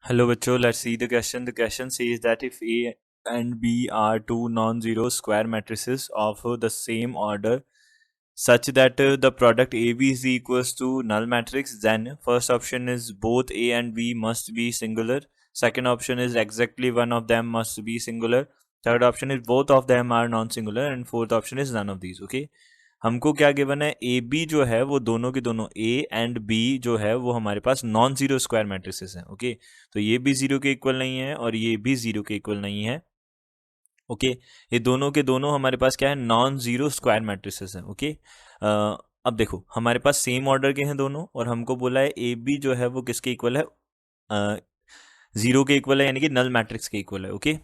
Hello, bachcho. Let's see the question. The question says that if A and B are two non-zero square matrices of the same order, such that the product AB is equals to null matrix, then first option is both A and B must be singular. Second option is exactly one of them must be singular. Third option is both of them are non-singular, and fourth option is none of these. Okay. हमको क्या given है, A B जो है वो दोनों के दोनों ए and B जो है वो हमारे पास नॉन जीरो स्क्वायर मैट्रिसेस हैं. ओके, तो ये भी जीरो के इक्वल नहीं है और ये भी जीरो के इक्वल नहीं है. ओके, ये दोनों के दोनों हमारे पास क्या है, नॉन जीरो स्क्वायर मैट्रिसेस हैं. ओके, अब देखो हमारे पास सेम ऑर्डर के हैं दोनों और हमको बोला है ए बी जो है वो किसके इक्वल है, जीरो के इक्वल है, यानी कि नल मैट्रिक्स के इक्वल है. ओके,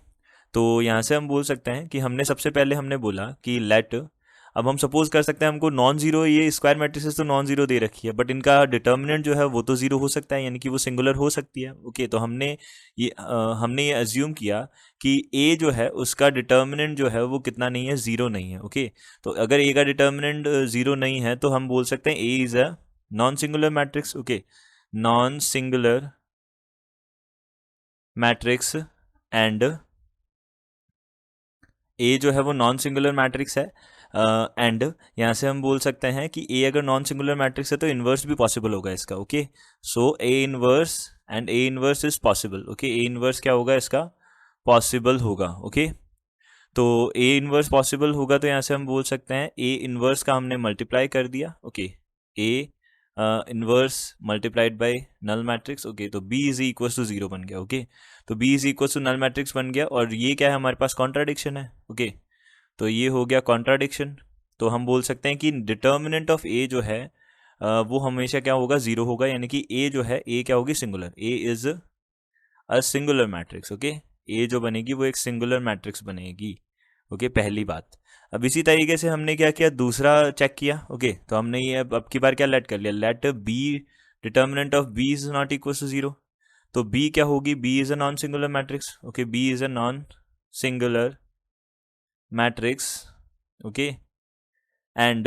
तो यहाँ से हम बोल सकते हैं कि हमने सबसे पहले हमने बोला कि लेट, अब हम सपोज कर सकते हैं हमको नॉन जीरो, ये स्क्वायर मैट्रिसेस तो नॉन जीरो दे रखी है बट इनका डिटर्मिनेंट जो है वो तो जीरो हो सकता है, यानी कि वो सिंगुलर हो सकती है. ओके, तो हमने ये अज्यूम किया कि ए जो है उसका डिटर्मिनेंट जो है वो कितना नहीं है, जीरो नहीं है. ओके, तो अगर ए का डिटर्मिनेंट जीरो नहीं है तो हम बोल सकते हैं A is a non singular matrix. Okay, non singular matrix and A जो है वो नॉन सिंगुलर मैट्रिक्स है. एंड यहाँ से हम बोल सकते हैं कि ए अगर नॉन सिंगुलर मैट्रिक्स है तो इन्वर्स भी पॉसिबल होगा इसका. Okay, so A inverse and A inverse is possible. Okay, A inverse क्या होगा इसका, पॉसिबल होगा. ओके, तो ए इन्वर्स पॉसिबल होगा तो यहाँ से हम बोल सकते हैं ए इन्वर्स का हमने मल्टीप्लाई कर दिया. Okay, A inverse multiplied by null matrix. Okay, तो B is equal to zero बन गया. ओके, तो B is equal to null matrix बन गया और ये क्या है, हमारे पास कॉन्ट्राडिक्शन है. ओके, तो ये हो गया कॉन्ट्राडिक्शन. तो हम बोल सकते हैं कि डिटर्मिनेंट ऑफ ए जो है वो हमेशा क्या होगा, जीरो होगा, यानी कि ए जो है, ए क्या होगी, singular. A is a singular matrix. Okay, A जो बनेगी वो एक सिंगुलर मैट्रिक्स बनेगी. ओके, पहली बात. अब इसी तरीके से हमने क्या किया, दूसरा चेक किया. ओके, तो हमने ये अब की बार क्या लेट कर लिया, let B determinant of B is not equal to zero. तो बी क्या होगी, B is a non singular matrix. Okay, B is a non singular matrix. Okay, and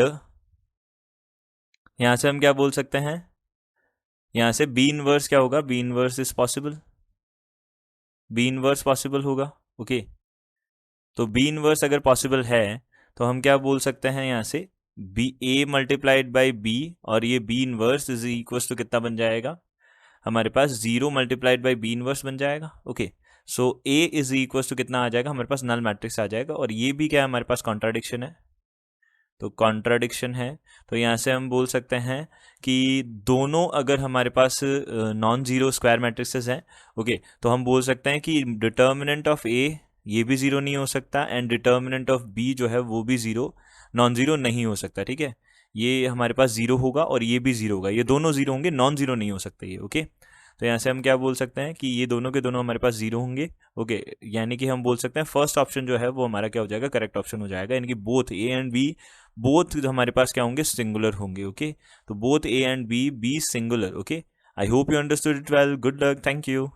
यहां से हम क्या बोल सकते हैं, यहां से बी इनवर्स क्या होगा, B inverse is possible, B inverse possible होगा. ओके, तो बी इनवर्स अगर पॉसिबल है तो हम क्या बोल सकते हैं, यहां से B A multiplied by B और ये B inverse is equal to कितना बन जाएगा, हमारे पास zero multiplied by B inverse बन जाएगा. Okay, so A is equal to कितना आ जाएगा, हमारे पास नल मैट्रिक्स आ जाएगा. और ये भी क्या है, हमारे पास कॉन्ट्राडिक्शन है. तो कॉन्ट्राडिक्शन है, तो यहाँ से हम बोल सकते हैं कि दोनों अगर हमारे पास नॉन जीरो स्क्वायर मैट्रिक्सेस हैं. ओके, तो हम बोल सकते हैं कि डिटर्मिनेंट ऑफ ए ये भी जीरो नहीं हो सकता एंड डिटर्मिनेंट ऑफ बी जो है वो भी जीरो, नॉन जीरो नहीं हो सकता. ठीक है, ये हमारे पास जीरो होगा और ये भी जीरो होगा, ये दोनों जीरो होंगे, नॉन जीरो नहीं हो सकते ये. ओके, तो यहाँ से हम क्या बोल सकते हैं कि ये दोनों के दोनों हमारे पास जीरो होंगे. ओके, यानी कि हम बोल सकते हैं फर्स्ट ऑप्शन जो है वो हमारा क्या हो जाएगा, करेक्ट ऑप्शन हो जाएगा, यानी कि both A and B, both हमारे पास क्या होंगे, सिंगुलर होंगे. ओके, तो both A and B singular. Okay, I hope you understood it well. Good luck, thank you.